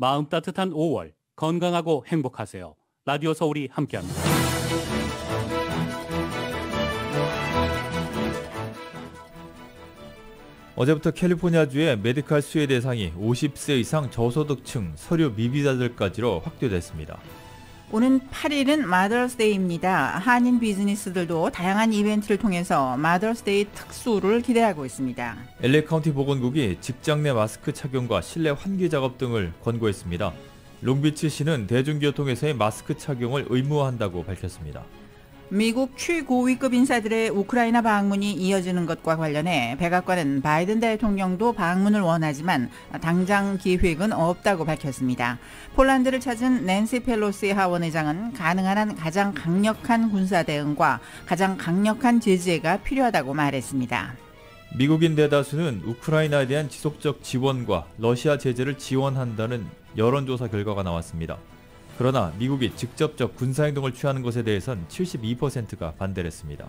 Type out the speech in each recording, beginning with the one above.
마음 따뜻한 5월, 건강하고 행복하세요. 라디오 서울이 함께합니다. 어제부터 캘리포니아주의 메디칼 수혜 대상이 50세 이상 저소득층 서류 미비자들까지로 확대됐습니다. 오는 8일은 마더스데이입니다. 한인 비즈니스들도 다양한 이벤트를 통해서 마더스데이 특수를 기대하고 있습니다. LA 카운티 보건국이 직장 내 마스크 착용과 실내 환기 작업 등을 권고했습니다. 롱비치시는 대중교통에서의 마스크 착용을 의무화한다고 밝혔습니다. 미국 최고위급 인사들의 우크라이나 방문이 이어지는 것과 관련해 백악관은 바이든 대통령도 방문을 원하지만 당장 계획은 없다고 밝혔습니다. 폴란드를 찾은 낸시 펠로시 하원의장은 가능한 한 가장 강력한 군사 대응과 가장 강력한 제재가 필요하다고 말했습니다. 미국인 대다수는 우크라이나에 대한 지속적 지원과 러시아 제재를 지원한다는 여론조사 결과가 나왔습니다. 그러나 미국이 직접적 군사행동을 취하는 것에 대해선 72%가 반대를 했습니다.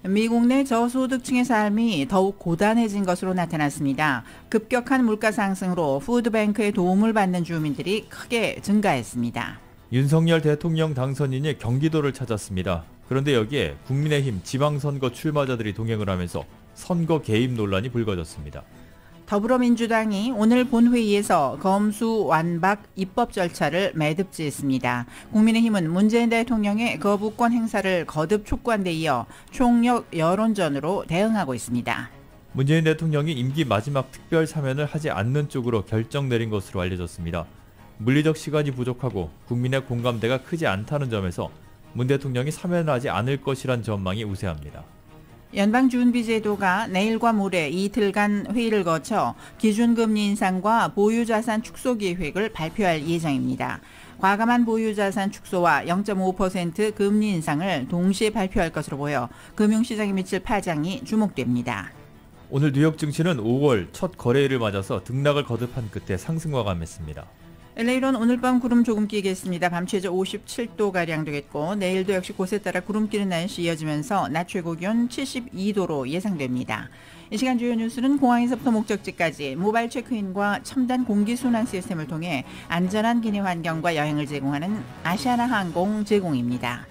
미국 내 저소득층의 삶이 더욱 고단해진 것으로 나타났습니다. 급격한 물가 상승으로 푸드뱅크의 도움을 받는 주민들이 크게 증가했습니다. 윤석열 대통령 당선인이 경기도를 찾았습니다. 그런데 여기에 국민의힘 지방선거 출마자들이 동행을 하면서 선거 개입 논란이 불거졌습니다. 더불어민주당이 오늘 본회의에서 검수완박 입법 절차를 매듭지었습니다. 국민의힘은 문재인 대통령의 거부권 행사를 거듭 촉구한 데 이어 총력 여론전으로 대응하고 있습니다. 문재인 대통령이 임기 마지막 특별 사면을 하지 않는 쪽으로 결정 내린 것으로 알려졌습니다. 물리적 시간이 부족하고 국민의 공감대가 크지 않다는 점에서 문 대통령이 사면을 하지 않을 것이란 전망이 우세합니다. 연방준비제도가 내일과 모레 이틀간 회의를 거쳐 기준금리 인상과 보유자산 축소 계획을 발표할 예정입니다. 과감한 보유자산 축소와 0.5% 금리 인상을 동시에 발표할 것으로 보여 금융시장에 미칠 파장이 주목됩니다. 오늘 뉴욕 증시는 5월 첫 거래일을 맞아서 등락을 거듭한 끝에 상승 마감했습니다. LA로는 오늘 밤 구름 조금 끼겠습니다. 밤 최저 57도가량 되겠고 내일도 역시 곳에 따라 구름 끼는 날씨 이어지면서 낮 최고 기온 72도로 예상됩니다. 이 시간 주요 뉴스는 공항에서부터 목적지까지 모바일 체크인과 첨단 공기순환 시스템을 통해 안전한 기내 환경과 여행을 제공하는 아시아나 항공 제공입니다.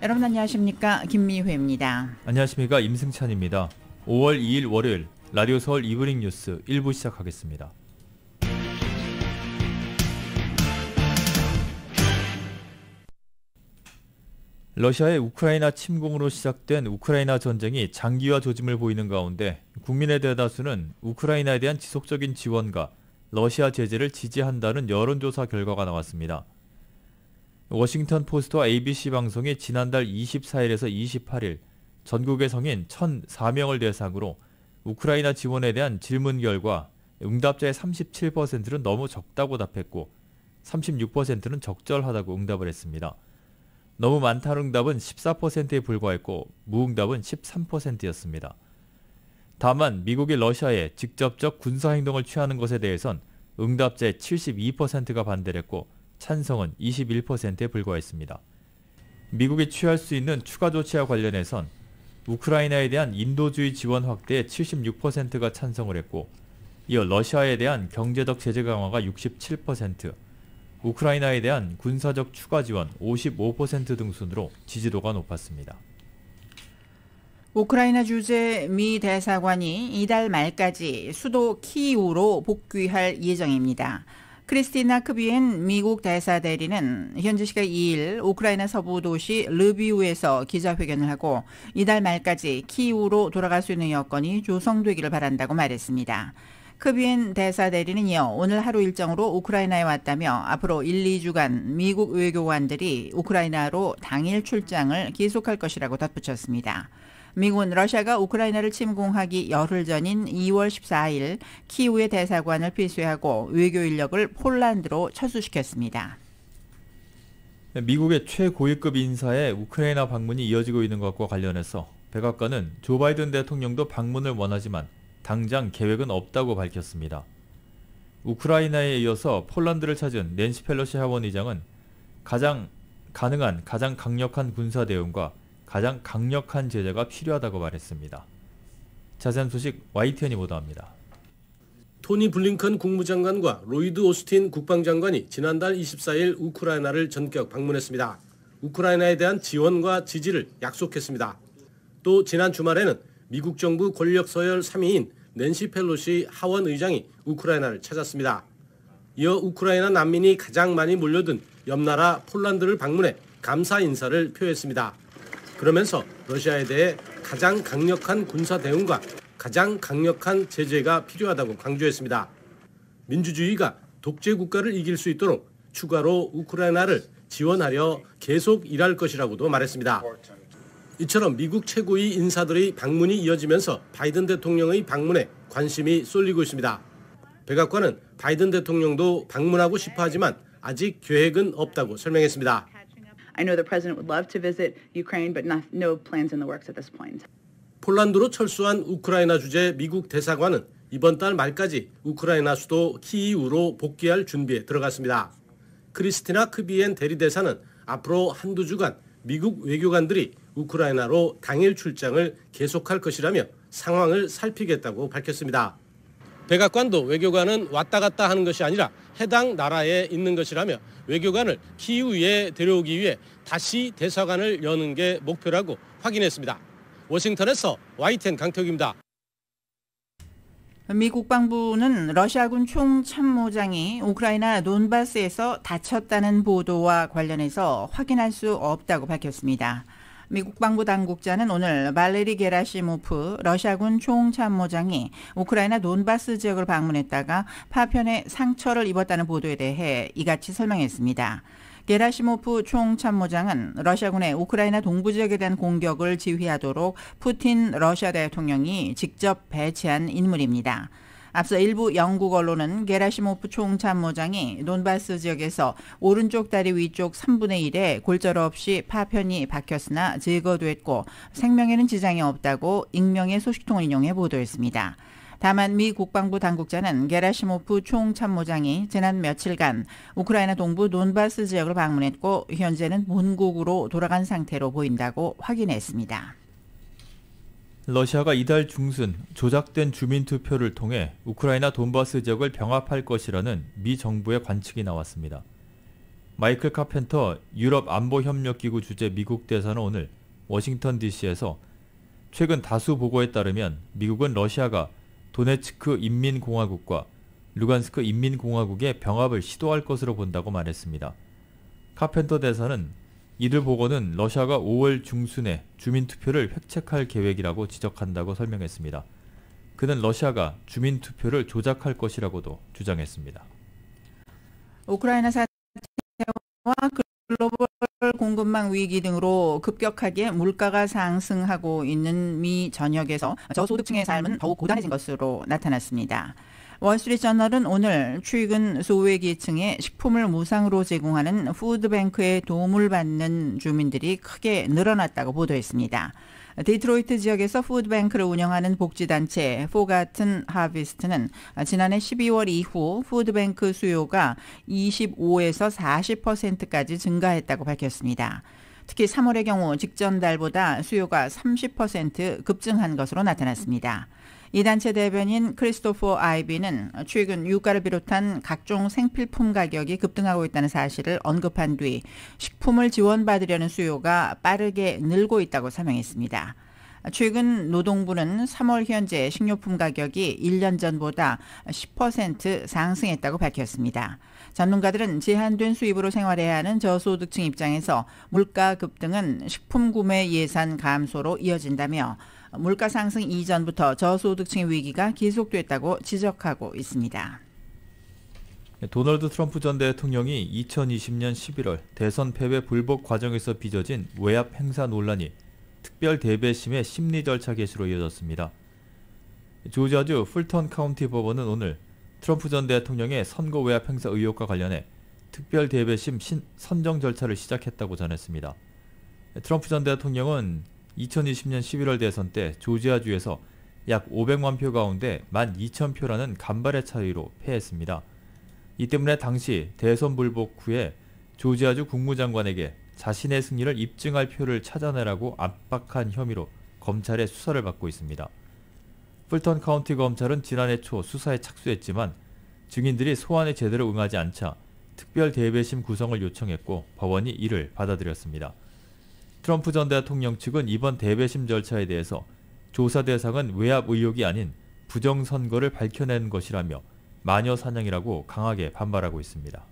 여러분 안녕하십니까? 김미회입니다. 안녕하십니까? 임승찬입니다. 5월 2일 월요일 라디오 서울 이브닝 뉴스 1부 시작하겠습니다. 러시아의 우크라이나 침공으로 시작된 우크라이나 전쟁이 장기화 조짐을 보이는 가운데 국민의 대다수는 우크라이나에 대한 지속적인 지원과 러시아 제재를 지지한다는 여론조사 결과가 나왔습니다. 워싱턴 포스트와 ABC 방송이 지난달 24일에서 28일 전국의 성인 1,004명을 대상으로 우크라이나 지원에 대한 질문 결과 응답자의 37%는 너무 적다고 답했고 36%는 적절하다고 응답을 했습니다. 너무 많다는 응답은 14%에 불과했고 무응답은 13%였습니다. 다만 미국이 러시아에 직접적 군사행동을 취하는 것에 대해선 응답자의 72%가 반대를 했고 찬성은 21%에 불과했습니다. 미국이 취할 수 있는 추가 조치와 관련해선 우크라이나에 대한 인도주의 지원 확대에 76%가 찬성을 했고 이어 러시아에 대한 경제적 제재 강화가 67%, 우크라이나에 대한 군사적 추가 지원 55% 등 순으로 지지도가 높았습니다. 우크라이나 주재 미 대사관이 이달 말까지 수도 키이우로 복귀할 예정입니다. 크리스티나 크비엔 미국 대사 대리는 현지 시각 2일 우크라이나 서부 도시 르비우에서 기자회견을 하고 이달 말까지 키이우로 돌아갈 수 있는 여건이 조성되기를 바란다고 말했습니다. 크비엔 대사 대리는 이어 오늘 하루 일정으로 우크라이나에 왔다며 앞으로 1, 2주간 미국 외교관들이 우크라이나로 당일 출장을 계속할 것이라고 덧붙였습니다. 미국은 러시아가 우크라이나를 침공하기 열흘 전인 2월 14일 키이우의 대사관을 폐쇄하고 외교 인력을 폴란드로 철수시켰습니다. 미국의 최고위급 인사의 우크라이나 방문이 이어지고 있는 것과 관련해서 백악관은 조 바이든 대통령도 방문을 원하지만 당장 계획은 없다고 밝혔습니다. 우크라이나에 이어서 폴란드를 찾은 낸시 펠로시 하원의장은 가능한 가장 강력한 군사 대응과 가장 강력한 제재가 필요하다고 말했습니다. 자세한 소식 YTN이 보도합니다. 토니 블링컨 국무장관과 로이드 오스틴 국방장관이 지난달 24일 우크라이나를 전격 방문했습니다. 우크라이나에 대한 지원과 지지를 약속했습니다. 또 지난 주말에는 미국 정부 권력 서열 3위인 낸시 펠로시 하원 의장이 우크라이나를 찾았습니다. 이어 우크라이나 난민이 가장 많이 몰려든 옆나라 폴란드를 방문해 감사 인사를 표했습니다. 그러면서 러시아에 대해 가장 강력한 군사 대응과 가장 강력한 제재가 필요하다고 강조했습니다. 민주주의가 독재 국가를 이길 수 있도록 추가로 우크라이나를 지원하려 계속 일할 것이라고도 말했습니다. 이처럼 미국 최고위 인사들의 방문이 이어지면서 바이든 대통령의 방문에 관심이 쏠리고 있습니다. 백악관은 바이든 대통령도 방문하고 싶어 하지만 아직 계획은 없다고 설명했습니다. I know the president would love to visit Ukraine, but no plans in the works at this point. 폴란드로 철수한 우크라이나 주재 미국 대사관은 이번 달 말까지 우크라이나 수도 키이우로 복귀할 준비에 들어갔습니다. 크리스티나 크비엔 대리대사는 앞으로 한두 주간 미국 외교관들이 우크라이나로 당일 출장을 계속할 것이라며 상황을 살피겠다고 밝혔습니다. 백악관도 외교관은 왔다 갔다 하는 것이 아니라 해당 나라에 있는 것이라며 외교관을 키이우에 데려오기 위해 다시 대사관을 여는 게 목표라고 확인했습니다. 워싱턴에서 YTN 강태욱입니다. 미 국방부는 러시아군 총참모장이 우크라이나 돈바스에서 다쳤다는 보도와 관련해서 확인할 수 없다고 밝혔습니다. 미 국방부 당국자는 오늘 발레리 게라시모프 러시아군 총참모장이 우크라이나 돈바스 지역을 방문했다가 파편에 상처를 입었다는 보도에 대해 이같이 설명했습니다. 게라시모프 총참모장은 러시아군의 우크라이나 동부 지역에 대한 공격을 지휘하도록 푸틴 러시아 대통령이 직접 배치한 인물입니다. 앞서 일부 영국 언론은 게라시모프 총참모장이 돈바스 지역에서 오른쪽 다리 위쪽 3분의 1에 골절없이 파편이 박혔으나 제거됐고 생명에는 지장이 없다고 익명의 소식통을 인용해 보도했습니다. 다만 미 국방부 당국자는 게라시모프 총참모장이 지난 며칠간 우크라이나 동부 돈바스 지역을 방문했고 현재는 본국으로 돌아간 상태로 보인다고 확인했습니다. 러시아가 이달 중순 조작된 주민투표를 통해 우크라이나 돈바스 지역을 병합할 것이라는 미 정부의 관측이 나왔습니다. 마이클 카펜터 유럽안보협력기구 주재 미국 대사는 오늘 워싱턴 DC에서 최근 다수 보고에 따르면 미국은 러시아가 도네츠크 인민공화국과 루간스크 인민공화국의 병합을 시도할 것으로 본다고 말했습니다. 카펜터 대사는 이들 보고는 러시아가 5월 중순에 주민투표를 획책할 계획이라고 지적한다고 설명했습니다. 그는 러시아가 주민투표를 조작할 것이라고도 주장했습니다. 우크라이나 사태와 글로벌 공급망 위기 등으로 급격하게 물가가 상승하고 있는 미 전역에서 저소득층의 삶은 더욱 고단해진 것으로 나타났습니다. 월스트리트저널은 오늘 최근 소외계층에 식품을 무상으로 제공하는 푸드뱅크의 도움을 받는 주민들이 크게 늘어났다고 보도했습니다. 디트로이트 지역에서 푸드뱅크를 운영하는 복지단체 포가튼 하비스트는 지난해 12월 이후 푸드뱅크 수요가 25에서 40%까지 증가했다고 밝혔습니다. 특히 3월의 경우 직전 달보다 수요가 30% 급증한 것으로 나타났습니다. 이 단체 대변인 크리스토퍼 아이비는 최근 유가를 비롯한 각종 생필품 가격이 급등하고 있다는 사실을 언급한 뒤 식품을 지원받으려는 수요가 빠르게 늘고 있다고 설명했습니다. 최근 노동부는 3월 현재 식료품 가격이 1년 전보다 10% 상승했다고 밝혔습니다. 전문가들은 제한된 수입으로 생활해야 하는 저소득층 입장에서 물가 급등은 식품 구매 예산 감소로 이어진다며 물가 상승 이전부터 저소득층의 위기가 계속됐다고 지적하고 있습니다. 도널드 트럼프 전 대통령이 2020년 11월 대선 패배 불복 과정에서 빚어진 외압 행사 논란이 특별 대배심의 심리 절차 개시로 이어졌습니다. 조지아주 풀턴 카운티 법원은 오늘 트럼프 전 대통령의 선거 외압 행사 의혹과 관련해 특별 대배심 선정 절차를 시작했다고 전했습니다. 트럼프 전 대통령은 2020년 11월 대선 때 조지아주에서 약 500만 표 가운데 12,000표라는 간발의 차이로 패했습니다. 이 때문에 당시 대선 불복 후에 조지아주 국무장관에게 자신의 승리를 입증할 표를 찾아내라고 압박한 혐의로 검찰의 수사를 받고 있습니다. 풀턴 카운티 검찰은 지난해 초 수사에 착수했지만 증인들이 소환에 제대로 응하지 않자 특별 대배심 구성을 요청했고 법원이 이를 받아들였습니다. 트럼프 전 대통령 측은 이번 대배심 절차에 대해서 조사 대상은 외압 의혹이 아닌 부정선거를 밝혀낸 것이라며 마녀 사냥이라고 강하게 반발하고 있습니다.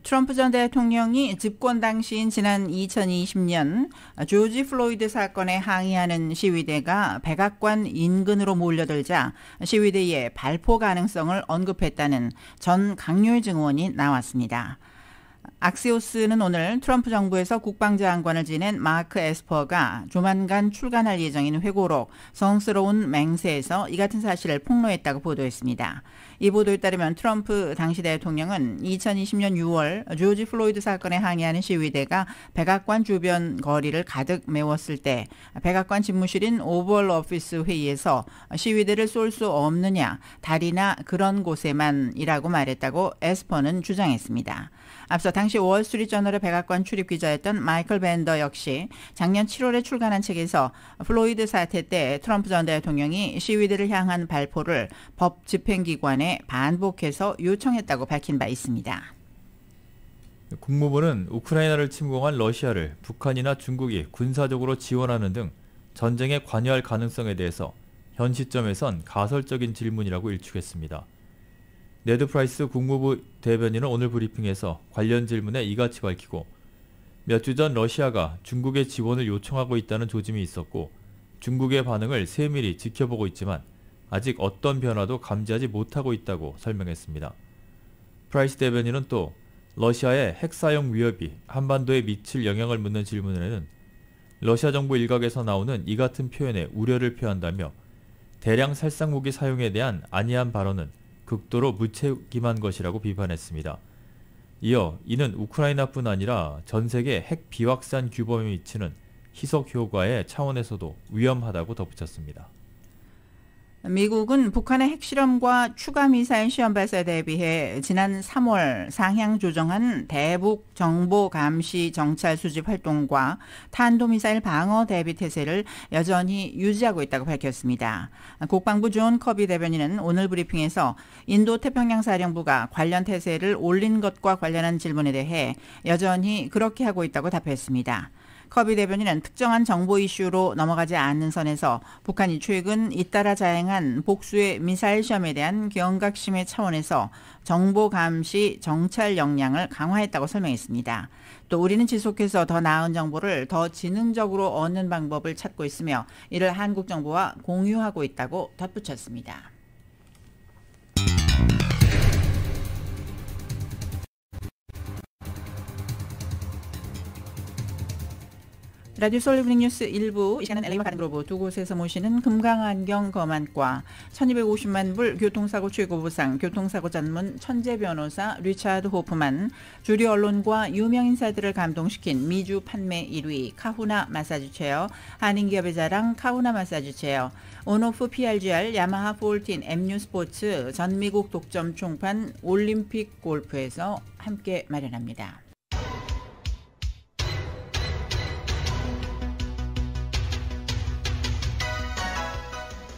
트럼프 전 대통령이 집권 당시인 지난 2020년 조지 플로이드 사건에 항의하는 시위대가 백악관 인근으로 몰려들자 시위대의 발포 가능성을 언급했다는 전 강요의 증언이 나왔습니다. 악시오스는 오늘 트럼프 정부에서 국방장관을 지낸 마크 에스퍼가 조만간 출간할 예정인 회고록 성스러운 맹세에서 이 같은 사실을 폭로했다고 보도했습니다. 이 보도에 따르면 트럼프 당시 대통령은 2020년 6월 조지 플로이드 사건에 항의하는 시위대가 백악관 주변 거리를 가득 메웠을 때 백악관 집무실인 오벌 오피스 회의에서 시위대를 쏠 수 없느냐, 다리나 그런 곳에만이라고 말했다고 에스퍼는 주장했습니다. 앞서 당시 월스트리트저널의 백악관 출입 기자였던 마이클 밴더 역시 작년 7월에 출간한 책에서 플로이드 사태 때 트럼프 전 대통령이 시위대를 향한 발포를 법 집행기관에 반복해서 요청했다고 밝힌 바 있습니다. 국무부는 우크라이나를 침공한 러시아를 북한이나 중국이 군사적으로 지원하는 등 전쟁에 관여할 가능성에 대해서 현 시점에선 가설적인 질문이라고 일축했습니다. 네드 프라이스 국무부 대변인은 오늘 브리핑에서 관련 질문에 이같이 밝히고 몇 주 전 러시아가 중국의 지원을 요청하고 있다는 조짐이 있었고 중국의 반응을 세밀히 지켜보고 있지만 아직 어떤 변화도 감지하지 못하고 있다고 설명했습니다. 프라이스 대변인은 또 러시아의 핵 사용 위협이 한반도에 미칠 영향을 묻는 질문에는 러시아 정부 일각에서 나오는 이 같은 표현에 우려를 표한다며 대량 살상무기 사용에 대한 안이한 발언은 극도로 무책임한 것이라고 비판했습니다. 이어 이는 우크라이나뿐 아니라 전 세계 핵 비확산 규범에 미치는 희석 효과의 차원에서도 위험하다고 덧붙였습니다. 미국은 북한의 핵실험과 추가 미사일 시험 발사에 대비해 지난 3월 상향 조정한 대북 정보 감시 정찰 수집 활동과 탄도미사일 방어 대비 태세를 여전히 유지하고 있다고 밝혔습니다. 국방부 존 커비 대변인은 오늘 브리핑에서 인도태평양 사령부가 관련 태세를 올린 것과 관련한 질문에 대해 여전히 그렇게 하고 있다고 답했습니다. 커비 대변인은 특정한 정보 이슈로 넘어가지 않는 선에서 북한이 최근 잇따라 자행한 복수의 미사일 시험에 대한 경각심의 차원에서 정보 감시 정찰 역량을 강화했다고 설명했습니다. 또 우리는 지속해서 더 나은 정보를 더 지능적으로 얻는 방법을 찾고 있으며 이를 한국 정부와 공유하고 있다고 덧붙였습니다. 라디오 서울 이브닝 뉴스 1부, 이 시간은 LA와 가든그로브 두 곳에서 모시는 금강안경 검안과 1250만 불 교통사고 최고보상 교통사고 전문 천재 변호사 리차드 호프만, 주류 언론과 유명 인사들을 감동시킨 미주 판매 1위 카후나 마사지 체어, 한인기업의 자랑 카후나 마사지 체어, 온오프 PRGR, 야마하 14, MU 스포츠, 전미국 독점 총판 올림픽 골프에서 함께 마련합니다.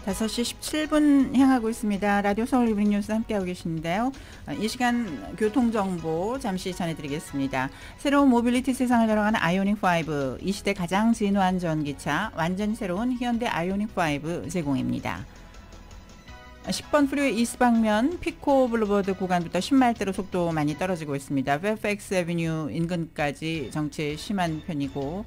5시 17분 향하고 있습니다. 라디오 서울 이브닝 뉴스 함께하고 계신데요. 이 시간 교통정보 잠시 전해드리겠습니다. 새로운 모빌리티 세상을 열어가는 아이오닉5, 이 시대 가장 진화한 전기차, 완전히 새로운 현대 아이오닉5 제공입니다. 10번 프리웨이 이스 방면 피코 블루버드 구간부터 10마일대로 속도 많이 떨어지고 있습니다. 페어팩스 애비뉴 인근까지 정체 심한 편이고,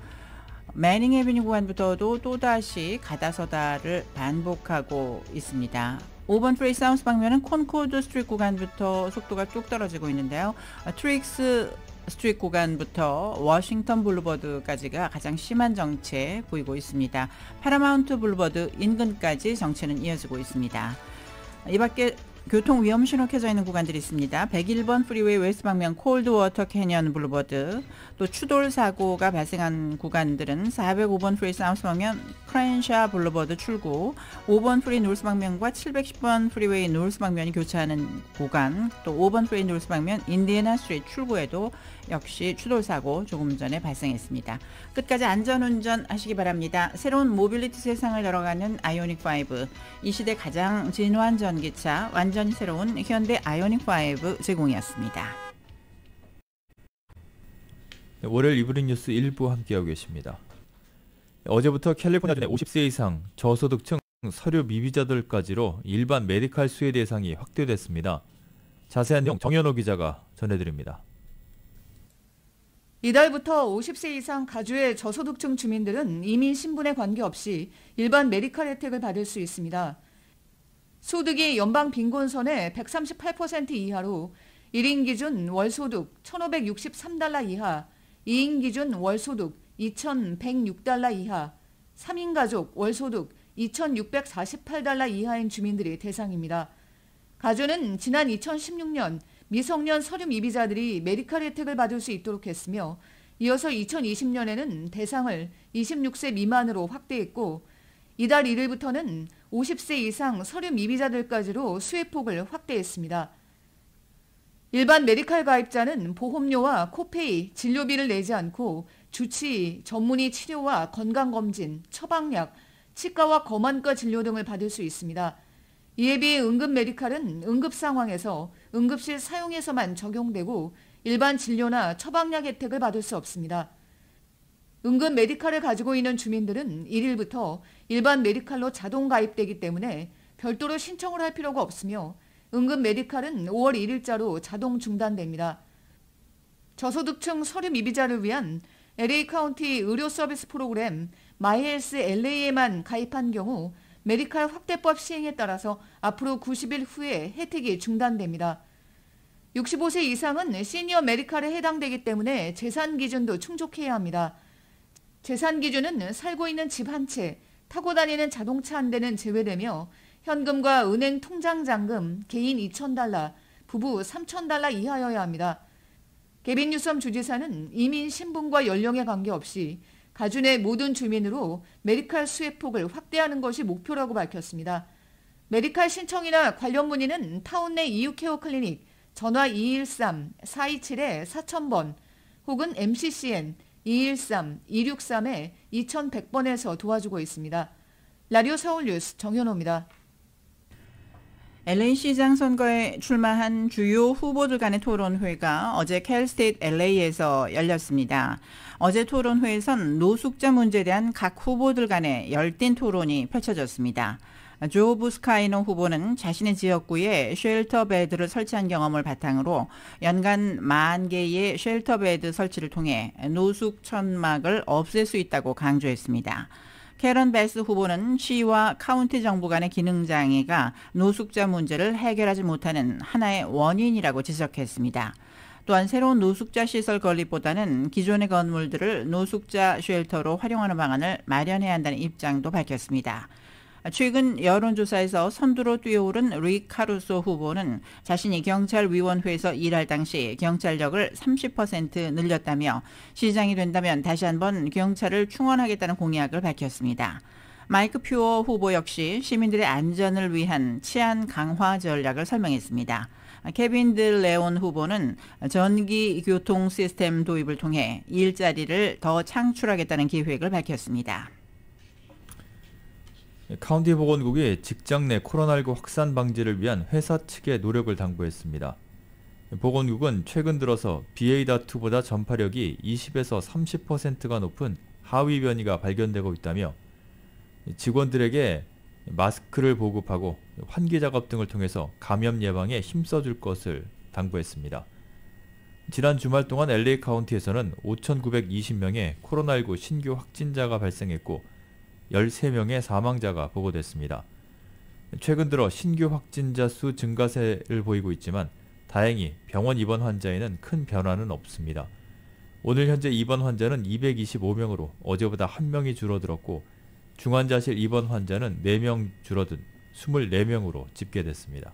매닝 애비뉴 구간부터도 또다시 가다서다를 반복하고 있습니다. 5번 프레이 사우스 방면은 콘코드 스트리트 구간부터 속도가 쭉 떨어지고 있는데요. 트릭스 스트리트 구간부터 워싱턴 블루버드까지가 가장 심한 정체 보이고 있습니다. 파라마운트 블루버드 인근까지 정체는 이어지고 있습니다. 이 밖에 교통 위험 신호 켜져 있는 구간들이 있습니다. 101번 프리웨이 웨스트 방면 콜드워터 캐년 블루버드, 또 추돌 사고가 발생한 구간들은 405번 프리웨이 사우스 방면 크랜샤 블루버드 출구, 5번 프리웨이 노스 방면과 710번 프리웨이 노스 방면이 교차하는 구간, 또 5번 프리웨이 노스 방면 인디애나 스트리트 출구에도 역시 추돌 사고 조금 전에 발생했습니다. 끝까지 안전운전 하시기 바랍니다. 새로운 모빌리티 세상을 열어가는 아이오닉 5, 이 시대 가장 진화한 전기차, 완전히 새로운 현대 아이오닉 5 제공이었습니다. 월요일 이브닝 뉴스 1부 함께하고 계십니다. 어제부터 캘리포니아주의 50세 이상 저소득층 서류 미비자들까지로 일반 메디칼 수혜 대상이 확대됐습니다. 자세한 내용 정현호 기자가 전해드립니다. 이달부터 50세 이상 가주의 저소득층 주민들은 이민 신분에 관계없이 일반 메디칼 혜택을 받을 수 있습니다. 소득이 연방 빈곤선의 138% 이하로 1인 기준 월소득 1,563달러 이하, 2인 기준 월소득 2,106달러 이하, 3인 가족 월소득 2,648달러 이하인 주민들이 대상입니다. 가주는 지난 2016년 미성년 서류 미비자들이 메디칼 혜택을 받을 수 있도록 했으며 이어서 2020년에는 대상을 26세 미만으로 확대했고 이달 1일부터는 50세 이상 서류 미비자들까지로 수혜폭을 확대했습니다. 일반 메디칼 가입자는 보험료와 코페이, 진료비를 내지 않고 주치의, 전문의 치료와 건강검진, 처방약, 치과와 검안과 진료 등을 받을 수 있습니다. 이에 비해 응급 메디칼은 응급 상황에서 응급실 사용에서만 적용되고 일반 진료나 처방약 혜택을 받을 수 없습니다. 응급 메디칼을 가지고 있는 주민들은 1일부터 일반 메디칼로 자동 가입되기 때문에 별도로 신청을 할 필요가 없으며 응급 메디칼은 5월 1일자로 자동 중단됩니다. 저소득층 서류 미비자를 위한 LA 카운티 의료 서비스 프로그램 마이헬스 LA에만 가입한 경우 메디칼 확대법 시행에 따라서 앞으로 90일 후에 혜택이 중단됩니다. 65세 이상은 시니어 메디칼에 해당되기 때문에 재산 기준도 충족해야 합니다. 재산 기준은 살고 있는 집 한 채, 타고 다니는 자동차 한 대는 제외되며 현금과 은행 통장 잔금, 개인 2,000달러, 부부 3,000달러 이하여야 합니다. 개빈 뉴섬 주지사는 이민 신분과 연령에 관계없이 가주 내 모든 주민으로 메디칼 수혜폭을 확대하는 것이 목표라고 밝혔습니다. 메디칼 신청이나 관련 문의는 타운 내 이유케어 클리닉 전화 213-427-4000번 혹은 MCCN 213-263-2100번에서 도와주고 있습니다. 라디오 서울 뉴스 정현호입니다. LA 시장 선거에 출마한 주요 후보들 간의 토론회가 어제 캘스테이트 LA에서 열렸습니다. 어제 토론회에선 노숙자 문제에 대한 각 후보들 간의 열띤 토론이 펼쳐졌습니다. 조 부스카이너 후보는 자신의 지역구에 쉘터 베드를 설치한 경험을 바탕으로 연간 10,000개의 쉘터 베드 설치를 통해 노숙 천막을 없앨 수 있다고 강조했습니다. 캐런 베스 후보는 시와 카운티 정부 간의 기능 장애가 노숙자 문제를 해결하지 못하는 하나의 원인이라고 지적했습니다. 또한 새로운 노숙자 시설 건립보다는 기존의 건물들을 노숙자 쉘터로 활용하는 방안을 마련해야 한다는 입장도 밝혔습니다. 최근 여론조사에서 선두로 뛰어오른 릭 카루소 후보는 자신이 경찰위원회에서 일할 당시 경찰력을 30% 늘렸다며 시장이 된다면 다시 한번 경찰을 충원하겠다는 공약을 밝혔습니다. 마이크 퓨어 후보 역시 시민들의 안전을 위한 치안 강화 전략을 설명했습니다. 케빈 드 레온 후보는 전기 교통 시스템 도입을 통해 일자리를 더 창출하겠다는 계획을 밝혔습니다. 카운티 보건국이 직장 내 코로나19 확산 방지를 위한 회사 측의 노력을 당부했습니다. 보건국은 최근 들어서 BA.2보다 전파력이 20에서 30%가 높은 하위 변이가 발견되고 있다며 직원들에게 마스크를 보급하고 환기 작업 등을 통해서 감염 예방에 힘써줄 것을 당부했습니다. 지난 주말 동안 LA 카운티에서는 5,920명의 코로나19 신규 확진자가 발생했고 13명의 사망자가 보고됐습니다. 최근 들어 신규 확진자 수 증가세를 보이고 있지만 다행히 병원 입원 환자에는 큰 변화는 없습니다. 오늘 현재 입원 환자는 225명으로 어제보다 1명이 줄어들었고 중환자실 입원 환자는 4명 줄어든 24명으로 집계됐습니다.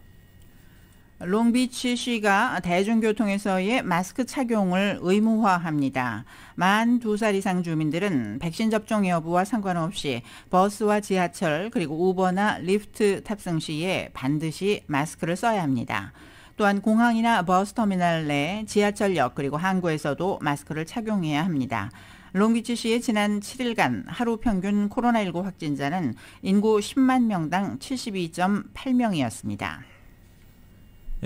롱비치시가 대중교통에서의 마스크 착용을 의무화합니다. 만 2살 이상 주민들은 백신 접종 여부와 상관없이 버스와 지하철 그리고 우버나 리프트 탑승 시에 반드시 마스크를 써야 합니다. 또한 공항이나 버스터미널 내 지하철역 그리고 항구에서도 마스크를 착용해야 합니다. 롱비치시의 지난 7일간 하루 평균 코로나19 확진자는 인구 10만 명당 72.8명이었습니다.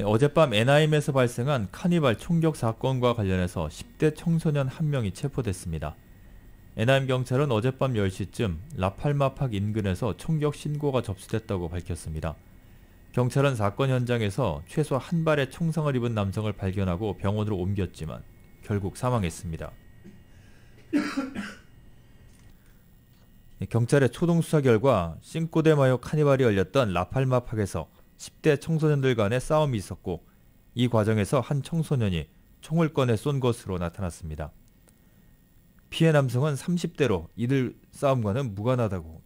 어젯밤 애나임에서 발생한 카니발 총격 사건과 관련해서 10대 청소년 1명이 체포됐습니다. 애나임 경찰은 어젯밤 10시쯤 라팔마팍 인근에서 총격 신고가 접수됐다고 밝혔습니다. 경찰은 사건 현장에서 최소 한 발의 총상을 입은 남성을 발견하고 병원으로 옮겼지만 결국 사망했습니다. 경찰의 초동 수사 결과 싱꼬데마요 카니발이 열렸던 라팔마팍에서 10대 청소년들 간의 싸움이 있었고 이 과정에서 한 청소년이 총을 꺼내 쏜 것으로 나타났습니다. 피해 남성은 30대로 이들 싸움과는 무관하다고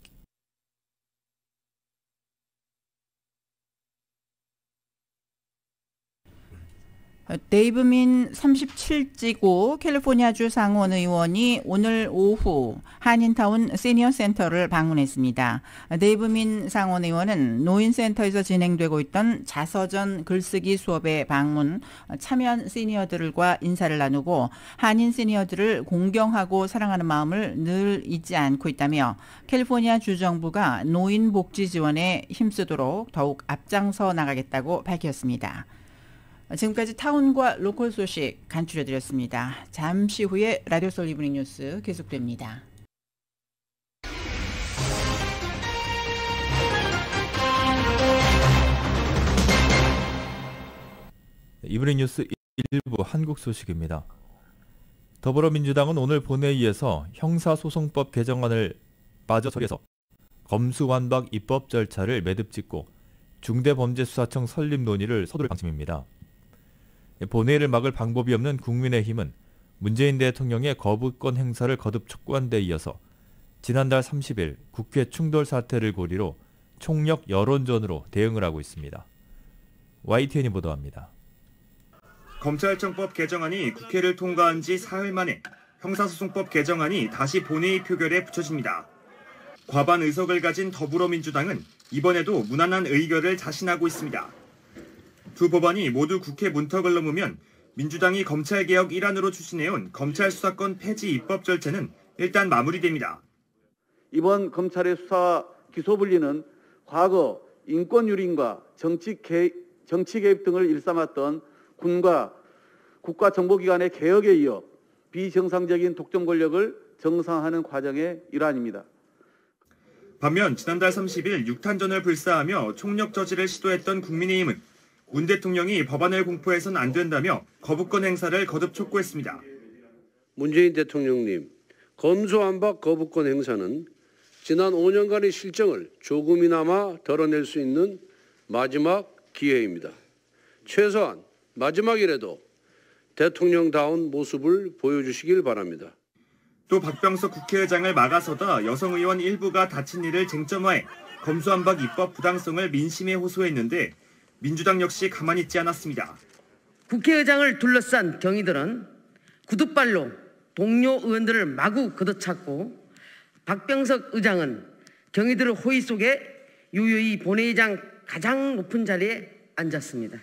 데이브민 37지구 캘리포니아주 상원 의원이 오늘 오후 한인타운 시니어 센터를 방문했습니다. 데이브민 상원 의원은 노인센터에서 진행되고 있던 자서전 글쓰기 수업에 방문, 참여한 시니어들과 인사를 나누고 한인 시니어들을 공경하고 사랑하는 마음을 늘 잊지 않고 있다며 캘리포니아 주정부가 노인 복지 지원에 힘쓰도록 더욱 앞장서 나가겠다고 밝혔습니다. 지금까지 타운과 로컬 소식 간추려드렸습니다. 잠시 후에 라디오 소울 이브닝 뉴스 계속됩니다. 이브닝 뉴스 1부 한국 소식입니다. 더불어민주당은 오늘 본회의에서 형사소송법 개정안을 마저 처리해서 검수완박 입법 절차를 매듭짓고 중대범죄수사청 설립 논의를 서두를 방침입니다. 본회의를 막을 방법이 없는 국민의힘은 문재인 대통령의 거부권 행사를 거듭 촉구한 데 이어서 지난달 30일 국회 충돌 사태를 고리로 총력 여론전으로 대응을 하고 있습니다. YTN이 보도합니다. 검찰청법 개정안이 국회를 통과한 지 사흘 만에 형사소송법 개정안이 다시 본회의 표결에 붙여집니다. 과반 의석을 가진 더불어민주당은 이번에도 무난한 의결을 자신하고 있습니다. 두 법안이 모두 국회 문턱을 넘으면 민주당이 검찰개혁 일환으로 추진해온 검찰수사권 폐지 입법 절차는 일단 마무리됩니다. 이번 검찰의 수사 기소 분리는 과거 인권유린과 정치 개입 등을 일삼았던 군과 국가정보기관의 개혁에 이어 비정상적인 독점 권력을 정상화하는 과정의 일환입니다. 반면 지난달 30일 6탄전을 불사하며 총력 저지를 시도했던 국민의힘은 문 대통령이 법안을 공포해선 안 된다며 거부권 행사를 거듭 촉구했습니다. 문재인 대통령님, 검수완박 거부권 행사는 지난 5년간의 실정을 조금이나마 덜어낼 수 있는 마지막 기회입니다. 최소한 마지막이라도 대통령다운 모습을 보여주시길 바랍니다. 또 박병석 국회의장을 막아서다 여성 의원 일부가 다친 일을 쟁점화해 검수완박 입법 부당성을 민심에 호소했는데 민주당 역시 가만히 있지 않았습니다. 국회의장을 둘러싼 경위들은 구둣발로 동료 의원들을 마구 걷어찼고 박병석 의장은 경위들의 호의 속에 유유히 본회의장 가장 높은 자리에 앉았습니다.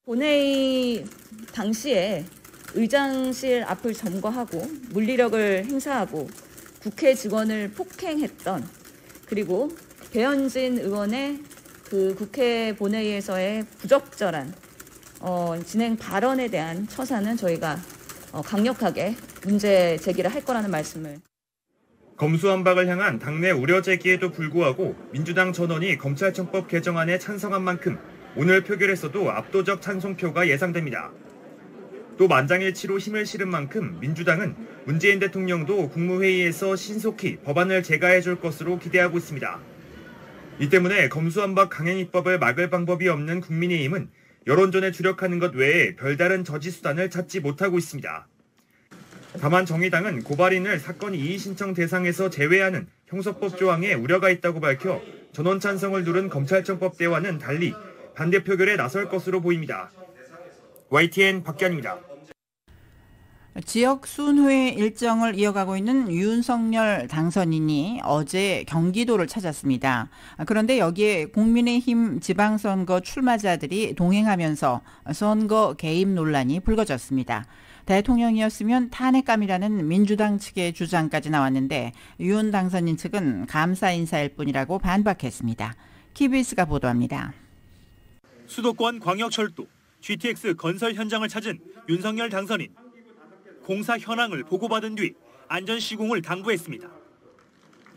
본회의 당시에 의장실 앞을 점거하고 물리력을 행사하고 국회 직원을 폭행했던, 그리고 배현진 의원의 그 국회 본회의에서의 부적절한 진행 발언에 대한 처사는 저희가 강력하게 문제 제기를 할 거라는 말씀을. 검수완박을 향한 당내 우려 제기에도 불구하고 민주당 전원이 검찰청법 개정안에 찬성한 만큼 오늘 표결에서도 압도적 찬성표가 예상됩니다. 또 만장일치로 힘을 실은 만큼 민주당은 문재인 대통령도 국무회의에서 신속히 법안을 제거해 줄 것으로 기대하고 있습니다. 이 때문에 검수완박 강행 입법을 막을 방법이 없는 국민의힘은 여론전에 주력하는 것 외에 별다른 저지 수단을 찾지 못하고 있습니다. 다만 정의당은 고발인을 사건 이의 신청 대상에서 제외하는 형사법 조항에 우려가 있다고 밝혀 전원 찬성을 누른 검찰청법대와는 달리 반대 표결에 나설 것으로 보입니다. YTN 박기환입니다. 지역 순회 일정을 이어가고 있는 윤석열 당선인이 어제 경기도를 찾았습니다. 그런데 여기에 국민의힘 지방선거 출마자들이 동행하면서 선거 개입 논란이 불거졌습니다. 대통령이었으면 탄핵감이라는 민주당 측의 주장까지 나왔는데 윤 당선인 측은 감사 인사일 뿐이라고 반박했습니다. KBS가 보도합니다. 수도권 광역철도 GTX 건설 현장을 찾은 윤석열 당선인. 공사 현황을 보고받은 뒤 안전 시공을 당부했습니다.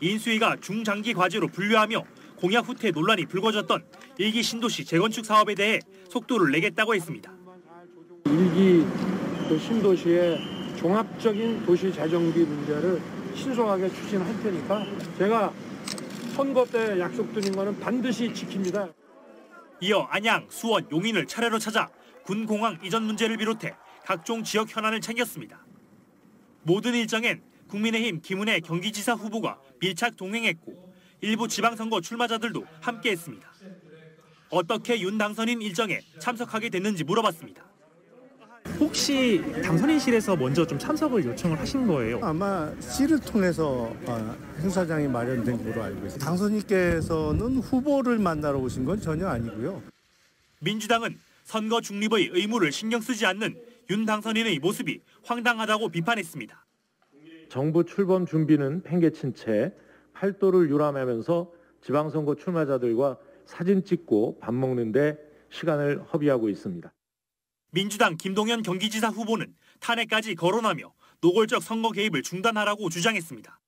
인수위가 중장기 과제로 분류하며 공약 후퇴 논란이 불거졌던 1기 신도시 재건축 사업에 대해 속도를 내겠다고 했습니다. 1기 신도시의 종합적인 도시 재정비 문제를 신속하게 추진할 테니까 제가 선거 때 약속드린 거는 반드시 지킵니다. 이어 안양, 수원, 용인을 차례로 찾아 군공항 이전 문제를 비롯해 각종 지역 현안을 챙겼습니다. 모든 일정엔 국민의힘 김은혜 경기지사 후보가 밀착 동행했고 일부 지방선거 출마자들도 함께했습니다. 어떻게 윤 당선인 일정에 참석하게 됐는지 물어봤습니다. 혹시 당선인실에서 먼저 좀 참석을 요청을 하신 거예요? 아마 C를 통해서 행사장이 마련된 걸로 알고 있습니다. 당선인께서는 후보를 만나러 오신 건 전혀 아니고요. 민주당은 선거 중립의 의무를 신경 쓰지 않는 윤 당선인의 모습이 황당하다고 비판했습니다. 정부 출범 준비는 팽개친 채 팔도를 유람하면서 지방선거 출마자들과 사진 찍고 밥 먹는 데 시간을 허비하고 있습니다. 민주당 김동연 경기지사 후보는 탄핵까지 거론하며 노골적 선거 개입을 중단하라고 주장했습니다.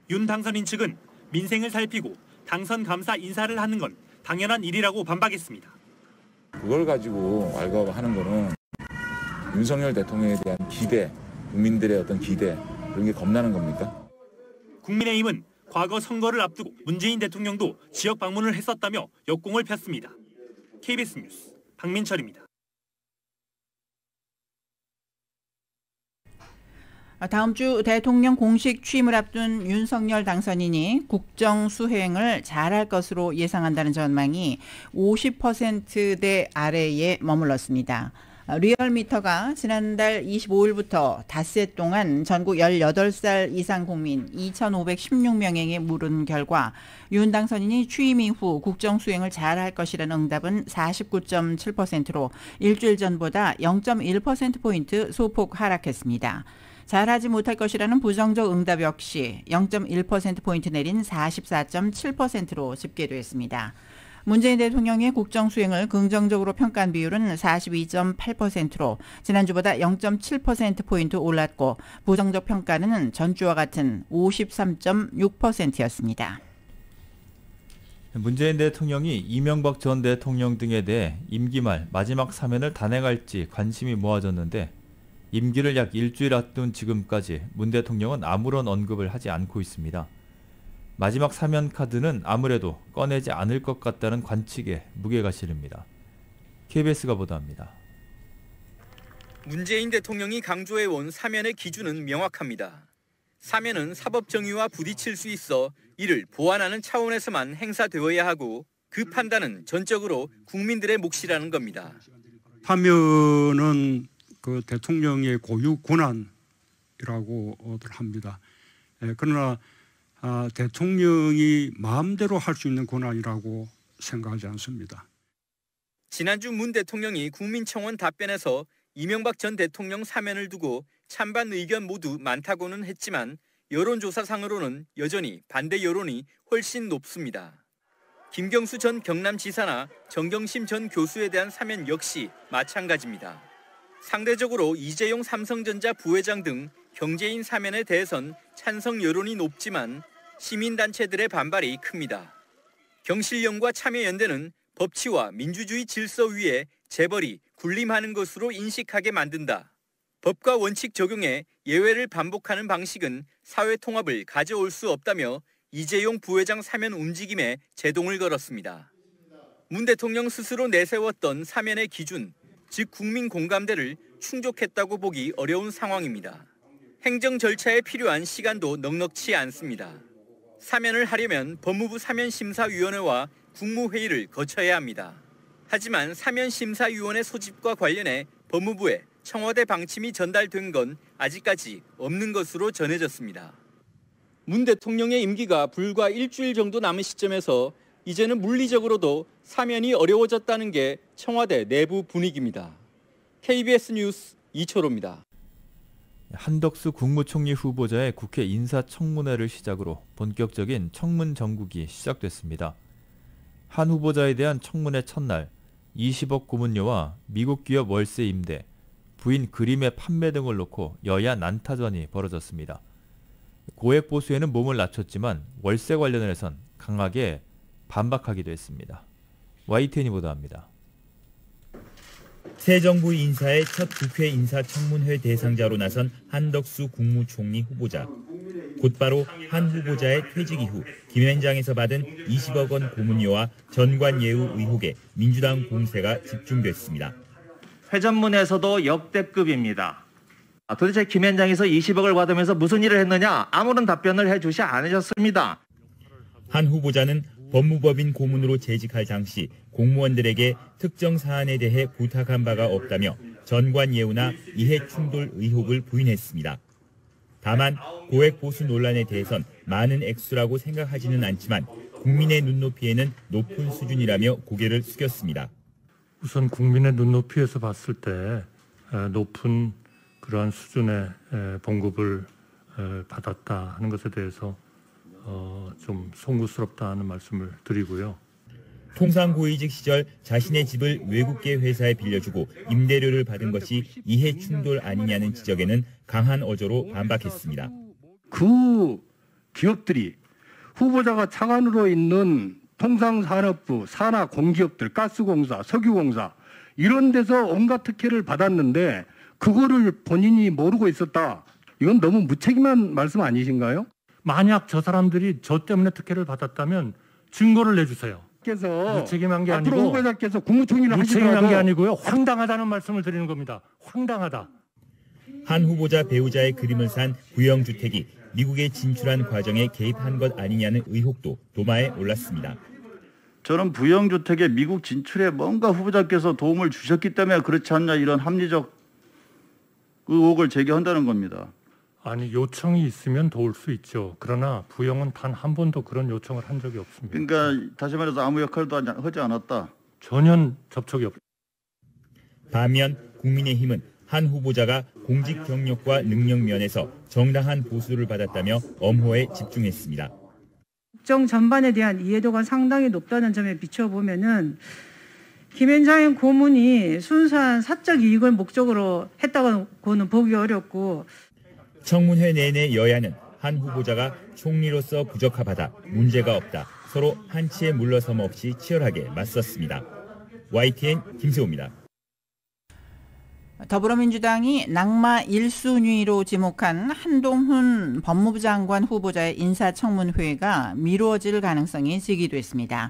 윤 당선인 측은 민생을 살피고 당선 감사 인사를 하는 건 당연한 일이라고 반박했습니다. 그걸 가지고 왈가왈부하는 거는 윤석열 대통령에 대한 기대, 국민들의 어떤 기대 그런 게 겁나는 겁니까? 국민의힘은 과거 선거를 앞두고 문재인 대통령도 지역 방문을 했었다며 역공을 폈습니다. KBS 뉴스 박민철입니다. 다음 주 대통령 공식 취임을 앞둔 윤석열 당선인이 국정 수행을 잘할 것으로 예상한다는 전망이 50%대 아래에 머물렀습니다. 리얼미터가 지난달 25일부터 닷새 동안 전국 18살 이상 국민 2,516명에게 물은 결과 윤 당선인이 취임 이후 국정 수행을 잘할 것이라는 응답은 49.7%로 일주일 전보다 0.1%포인트 소폭 하락했습니다. 잘하지 못할 것이라는 부정적 응답 역시 0.1%포인트 내린 44.7%로 집계됐습니다. 문재인 대통령의 국정 수행을 긍정적으로 평가한 비율은 42.8%로 지난주보다 0.7%포인트 올랐고 부정적 평가는 전주와 같은 53.6%였습니다. 문재인 대통령이 이명박 전 대통령 등에 대해 임기 말 마지막 사면을 단행할지 관심이 모아졌는데 임기를 약 일주일 앞둔 지금까지 문 대통령은 아무런 언급을 하지 않고 있습니다. 마지막 사면 카드는 아무래도 꺼내지 않을 것 같다는 관측에 무게가 실립니다. KBS가 보도합니다. 문재인 대통령이 강조해온 사면의 기준은 명확합니다. 사면은 사법정의와 부딪힐 수 있어 이를 보완하는 차원에서만 행사되어야 하고 그 판단은 전적으로 국민들의 몫이라는 겁니다. 사면은 그 대통령의 고유 권한이라고 합니다. 그러나 대통령이 마음대로 할 수 있는 권한이라고 생각하지 않습니다. 지난주 문 대통령이 국민청원 답변에서 이명박 전 대통령 사면을 두고 찬반 의견 모두 많다고는 했지만 여론조사상으로는 여전히 반대 여론이 훨씬 높습니다. 김경수 전 경남지사나 정경심 전 교수에 대한 사면 역시 마찬가지입니다. 상대적으로 이재용 삼성전자 부회장 등 경제인 사면에 대해선 찬성 여론이 높지만 시민단체들의 반발이 큽니다. 경실련과 참여연대는 법치와 민주주의 질서 위에 재벌이 군림하는 것으로 인식하게 만든다. 법과 원칙 적용에 예외를 반복하는 방식은 사회 통합을 가져올 수 없다며 이재용 부회장 사면 움직임에 제동을 걸었습니다. 문 대통령 스스로 내세웠던 사면의 기준, 즉 국민 공감대를 충족했다고 보기 어려운 상황입니다. 행정 절차에 필요한 시간도 넉넉치 않습니다. 사면을 하려면 법무부 사면심사위원회와 국무회의를 거쳐야 합니다. 하지만 사면심사위원회 소집과 관련해 법무부에 청와대 방침이 전달된 건 아직까지 없는 것으로 전해졌습니다. 문 대통령의 임기가 불과 일주일 정도 남은 시점에서 이제는 물리적으로도 사면이 어려워졌다는 게 청와대 내부 분위기입니다. KBS 뉴스 이철호입니다. 한덕수 국무총리 후보자의 국회 인사청문회를 시작으로 본격적인 청문 정국이 시작됐습니다. 한 후보자에 대한 청문회 첫날 20억 고문료와 미국 기업 월세 임대, 부인 그림의 판매 등을 놓고 여야 난타전이 벌어졌습니다. 고액 보수에는 몸을 낮췄지만 월세 관련해선 강하게 반박하기도 했습니다. YTN이 보도합니다. 새 정부 인사의 첫 국회 인사청문회 대상자로 나선 한덕수 국무총리 후보자. 곧바로 한 후보자의 퇴직 이후 김현장에서 받은 20억 원 고문료와 전관예우 의혹에 민주당 공세가 집중됐습니다. 회전문에서도 역대급입니다. 도대체 김현장에서 20억을 받으면서 무슨 일을 했느냐? 아무런 답변을 해주지 않으셨습니다. 한 후보자는 법무법인 고문으로 재직할 당시 공무원들에게 특정 사안에 대해 부탁한 바가 없다며 전관예우나 이해충돌 의혹을 부인했습니다. 다만 고액 보수 논란에 대해선 많은 액수라고 생각하지는 않지만 국민의 눈높이에는 높은 수준이라며 고개를 숙였습니다. 우선 국민의 눈높이에서 봤을 때 높은 그러한 수준의 봉급을 받았다 하는 것에 대해서 좀 송구스럽다 하는 말씀을 드리고요. 통상고위직 시절 자신의 집을 외국계 회사에 빌려주고 임대료를 받은 것이 이해충돌 아니냐는 지적에는 강한 어조로 반박했습니다. 그 기업들이 후보자가 차관으로 있는 통상산업부, 산하 공기업들, 가스공사, 석유공사 이런 데서 온갖 특혜를 받았는데 그거를 본인이 모르고 있었다. 이건 너무 무책임한 말씀 아니신가요? 만약 저 사람들이 저 때문에 특혜를 받았다면 증거를 내주세요. 무책임한 게 아니고 후보자께서 국무총리를 무책임한 게 아니고요. 황당하다는 말씀을 드리는 겁니다. 황당하다. 한 후보자 배우자의 그림을 산 구형주택이 미국에 진출한 과정에 개입한 것 아니냐는 의혹도 도마에 올랐습니다. 저는 부영주택의 미국 진출에 뭔가 후보자께서 도움을 주셨기 때문에 그렇지 않냐 이런 합리적 의혹을 제기한다는 겁니다. 아니 요청이 있으면 도울 수 있죠. 그러나 부영은 단 한 번도 그런 요청을 한 적이 없습니다. 그러니까 다시 말해서 아무 역할도 하지 않았다. 전혀 접촉이 없다. 반면 국민의힘은 한 후보자가 공직 경력과 능력 면에서 정당한 보수를 받았다며 엄호에 집중했습니다. 국정 전반에 대한 이해도가 상당히 높다는 점에 비춰보면은 김현장의 고문이 순수한 사적 이익을 목적으로 했다고는 보기 어렵고. 청문회 내내 여야는 한 후보자가 총리로서 부적합하다, 문제가 없다, 서로 한치의 물러섬 없이 치열하게 맞섰습니다. YTN 김세호입니다. 더불어민주당이 낙마 1순위로 지목한 한동훈 법무부 장관 후보자의 인사청문회가 미뤄질 가능성이 제기됐습니다.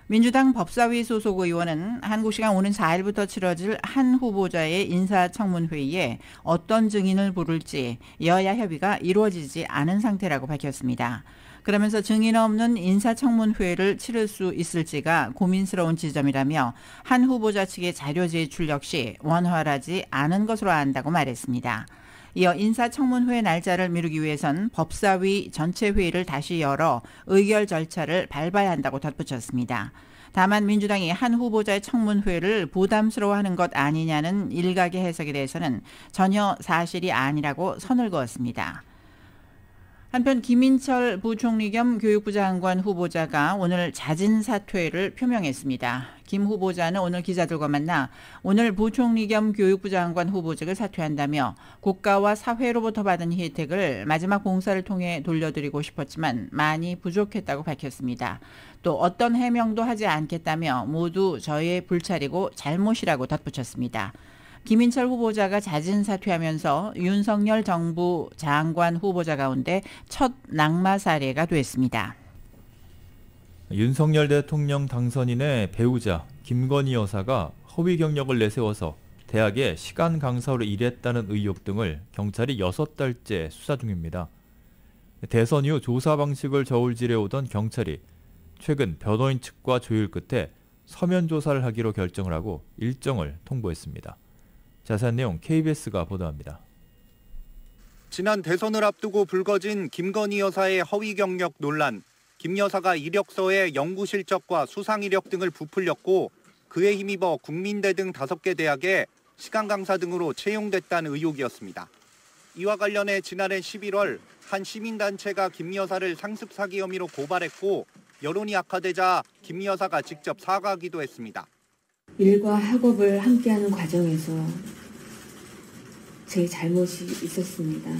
민주당 법사위 소속 의원은 한국 시간 오는 4일부터 치러질 한 후보자의 인사청문회에 어떤 증인을 부를지 여야 협의가 이루어지지 않은 상태라고 밝혔습니다. 그러면서 증인 없는 인사청문회를 치를 수 있을지가 고민스러운 지점이라며 한 후보자 측의 자료 제출 역시 원활하지 않은 것으로 안다고 말했습니다. 이어 인사청문회 날짜를 미루기 위해선 법사위 전체 회의를 다시 열어 의결 절차를 밟아야 한다고 덧붙였습니다. 다만 민주당이 한 후보자의 청문회를 부담스러워하는 것 아니냐는 일각의 해석에 대해서는 전혀 사실이 아니라고 선을 그었습니다. 한편 김인철 부총리 겸 교육부 장관 후보자가 오늘 자진 사퇴를 표명했습니다. 김 후보자는 오늘 기자들과 만나 오늘 부총리 겸 교육부 장관 후보직을 사퇴한다며 국가와 사회로부터 받은 혜택을 마지막 봉사를 통해 돌려드리고 싶었지만 많이 부족했다고 밝혔습니다. 또 어떤 해명도 하지 않겠다며 모두 저의 불찰이고 잘못이라고 덧붙였습니다. 김인철 후보자가 자진 사퇴하면서 윤석열 정부 장관 후보자 가운데 첫 낙마 사례가 됐습니다. 윤석열 대통령 당선인의 배우자 김건희 여사가 허위 경력을 내세워서 대학에 시간 강사로 일했다는 의혹 등을 경찰이 6달째 수사 중입니다. 대선 이후 조사 방식을 저울질해오던 경찰이 최근 변호인 측과 조율 끝에 서면 조사를 하기로 결정을 하고 일정을 통보했습니다. 자세한 내용 KBS가 보도합니다. 지난 대선을 앞두고 불거진 김건희 여사의 허위 경력 논란. 김 여사가 이력서에 연구 실적과 수상 이력 등을 부풀렸고 그에 힘입어 국민대 등 5개 대학에 시간 강사 등으로 채용됐다는 의혹이었습니다. 이와 관련해 지난해 11월 한 시민단체가 김 여사를 상습 사기 혐의로 고발했고 여론이 악화되자 김 여사가 직접 사과하기도 했습니다. 일과 학업을 함께하는 과정에서 제 잘못이 있었습니다.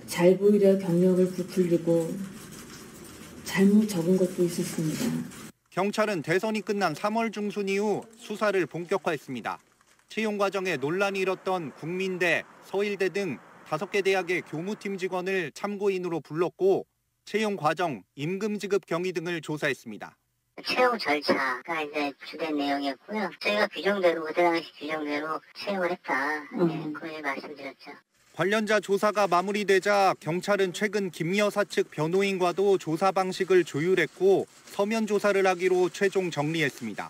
잘 보이려 경력을 부풀리고 잘못 적은 것도 있었습니다. 경찰은 대선이 끝난 3월 중순 이후 수사를 본격화했습니다. 채용 과정에 논란이 일었던 국민대, 서일대 등 5개 대학의 교무팀 직원을 참고인으로 불렀고 채용 과정, 임금 지급 경위 등을 조사했습니다. 채용 절차가 이제 주된 내용이었고요. 저희가 규정대로 그때 당시 규정대로 채용을 했다. 그걸 말씀드렸죠. 관련자 조사가 마무리되자 경찰은 최근 김 여사 측 변호인과도 조사 방식을 조율했고 서면 조사를 하기로 최종 정리했습니다.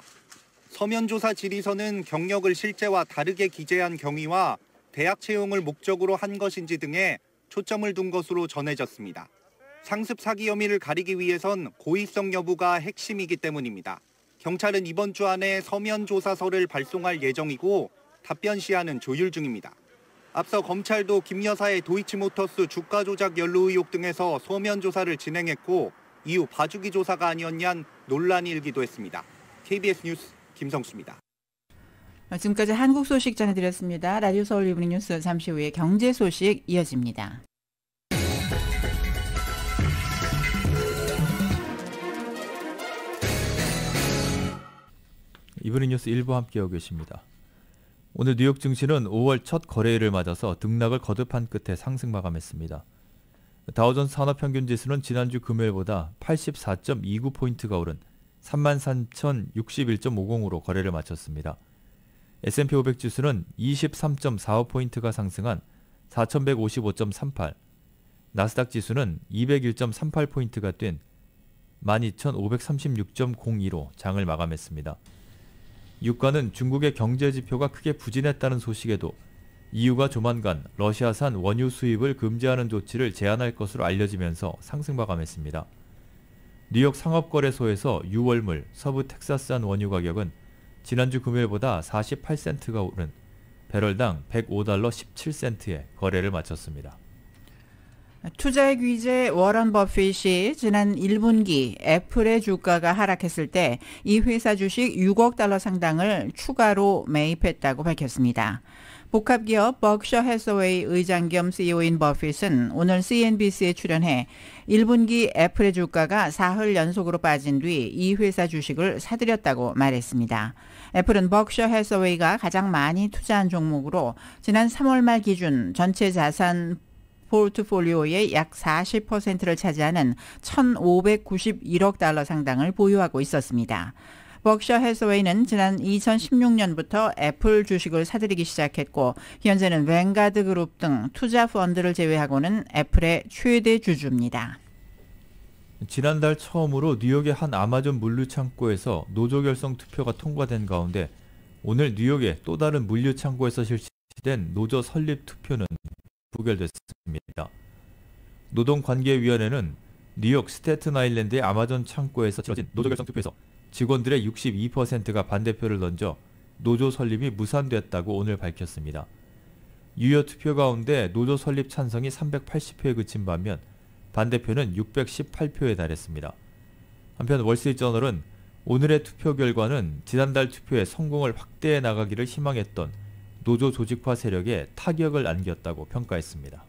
서면 조사 질의서는 경력을 실제와 다르게 기재한 경위와 대학 채용을 목적으로 한 것인지 등에 초점을 둔 것으로 전해졌습니다. 상습 사기 혐의를 가리기 위해선 고의성 여부가 핵심이기 때문입니다. 경찰은 이번 주 안에 서면 조사서를 발송할 예정이고 답변 시한은 조율 중입니다. 앞서 검찰도 김 여사의 도이치모터스 주가 조작 연루 의혹 등에서 서면 조사를 진행했고 이후 봐주기 조사가 아니었냐는 논란이 일기도 했습니다. KBS 뉴스 김성수입니다. 지금까지 한국 소식 전해드렸습니다. 라디오 서울 이브닝 뉴스 잠시 후에 경제 소식 이어집니다. 이브닝 뉴스 1부 함께하고 계십니다. 오늘 뉴욕 증시는 5월 첫 거래일을 맞아서 등락을 거듭한 끝에 상승 마감했습니다. 다우존스 산업평균지수는 지난주 금요일보다 84.29포인트가 오른 33,061.50으로 거래를 마쳤습니다. S&P 500 지수는 23.45포인트가 상승한 4,155.38, 나스닥 지수는 201.38포인트가 뛴 12,536.02로 장을 마감했습니다. 유가는 중국의 경제 지표가 크게 부진했다는 소식에도 EU가 조만간 러시아산 원유 수입을 금지하는 조치를 제한할 것으로 알려지면서 상승 마감했습니다. 뉴욕 상업거래소에서 6월물 서부 텍사스산 원유 가격은 지난주 금요일보다 48센트가 오른 배럴당 105달러 17센트에 거래를 마쳤습니다. 투자의 귀재 워런 버핏이 지난 1분기 애플의 주가가 하락했을 때 이 회사 주식 6억 달러 상당을 추가로 매입했다고 밝혔습니다. 복합기업 버크셔 해서웨이 의장 겸 CEO인 버핏은 오늘 CNBC에 출연해 1분기 애플의 주가가 사흘 연속으로 빠진 뒤 이 회사 주식을 사들였다고 말했습니다. 애플은 버크셔 해서웨이가 가장 많이 투자한 종목으로 지난 3월 말 기준 전체 자산 포트폴리오의 약 40%를 차지하는 1,591억 달러 상당을 보유하고 있었습니다. 버크셔 해서웨이는 지난 2016년부터 애플 주식을 사들이기 시작했고 현재는 뱅가드 그룹 등 투자 펀드를 제외하고는 애플의 최대 주주입니다. 지난달 처음으로 뉴욕의 한 아마존 물류 창고에서 노조 결성 투표가 통과된 가운데 오늘 뉴욕의 또 다른 물류 창고에서 실시된 노조 설립 투표는 부결됐습니다. 노동관계위원회는 뉴욕 스태튼 아일랜드의 아마존 창고에서 치러진 노조 결성 투표에서 직원들의 62%가 반대표를 던져 노조 설립이 무산됐다고 오늘 밝혔습니다. 유효 투표 가운데 노조 설립 찬성이 380표에 그친 반면 반대표는 618표에 달했습니다. 한편 월스트리트저널은 오늘의 투표 결과는 지난달 투표의 성공을 확대해 나가기를 희망했던 노조 조직화 세력에 타격을 안겼다고 평가했습니다.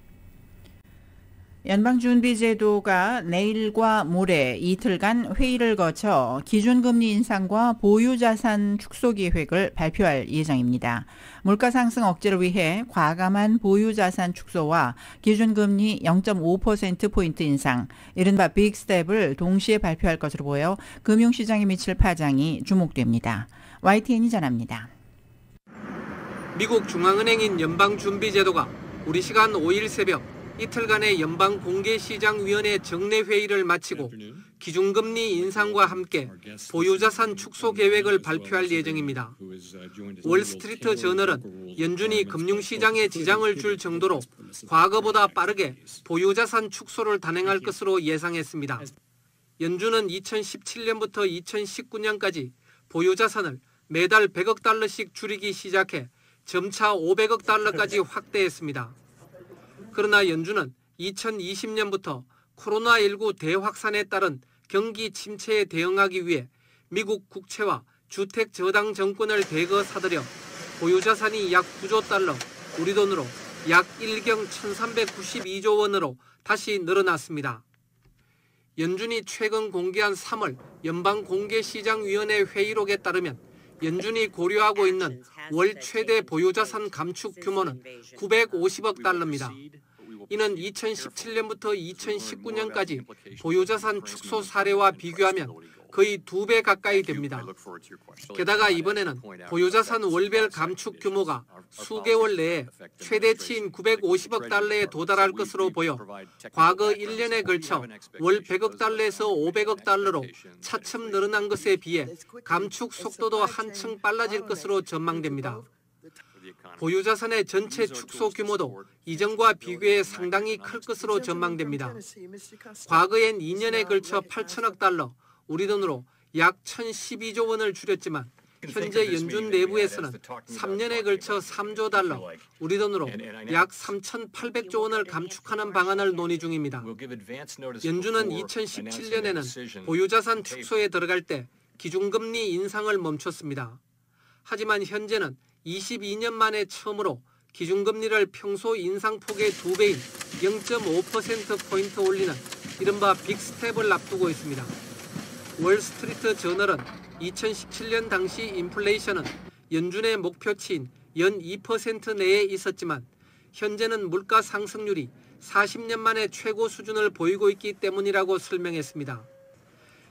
연방준비제도가 내일과 모레 이틀간 회의를 거쳐 기준금리 인상과 보유자산 축소 계획을 발표할 예정입니다. 물가 상승 억제를 위해 과감한 보유자산 축소와 기준금리 0.5%포인트 인상, 이른바 빅스텝을 동시에 발표할 것으로 보여 금융시장에 미칠 파장이 주목됩니다. YTN이 전합니다. 미국 중앙은행인 연방준비제도가 우리 시간 5일 새벽 이틀간의 연방공개시장위원회 정례회의를 마치고 기준금리 인상과 함께 보유자산 축소 계획을 발표할 예정입니다. 월스트리트 저널은 연준이 금융시장에 지장을 줄 정도로 과거보다 빠르게 보유자산 축소를 단행할 것으로 예상했습니다. 연준은 2017년부터 2019년까지 보유자산을 매달 100억 달러씩 줄이기 시작해 점차 500억 달러까지 확대했습니다. 그러나 연준은 2020년부터 코로나19 대확산에 따른 경기 침체에 대응하기 위해 미국 국채와 주택 저당 정권을 대거 사들여 보유자산이 약 9조 달러, 우리 돈으로 약 1경 1392조 원으로 다시 늘어났습니다. 연준이 최근 공개한 3월 연방공개시장위원회 회의록에 따르면 연준이 고려하고 있는 월 최대 보유자산 감축 규모는 950억 달러입니다. 이는 2017년부터 2019년까지 보유자산 축소 사례와 비교하면 거의 2배 가까이 됩니다. 게다가 이번에는 보유자산 월별 감축 규모가 수개월 내에 최대치인 950억 달러에 도달할 것으로 보여 과거 1년에 걸쳐 월 100억 달러에서 500억 달러로 차츰 늘어난 것에 비해 감축 속도도 한층 빨라질 것으로 전망됩니다. 보유자산의 전체 축소 규모도 이전과 비교해 상당히 클 것으로 전망됩니다. 과거엔 2년에 걸쳐 8천억 달러, 우리 돈으로 약 1,012조 원을 줄였지만 현재 연준 내부에서는 3년에 걸쳐 3조 달러, 우리 돈으로 약 3,800조 원을 감축하는 방안을 논의 중입니다. 연준은 2017년에는 보유자산 축소에 들어갈 때 기준금리 인상을 멈췄습니다. 하지만 현재는 22년 만에 처음으로 기준금리를 평소 인상폭의 2배인 0.5%포인트 올리는 이른바 빅스텝을 앞두고 있습니다. 월스트리트 저널은 2017년 당시 인플레이션은 연준의 목표치인 연 2% 내에 있었지만 현재는 물가 상승률이 40년 만에 최고 수준을 보이고 있기 때문이라고 설명했습니다.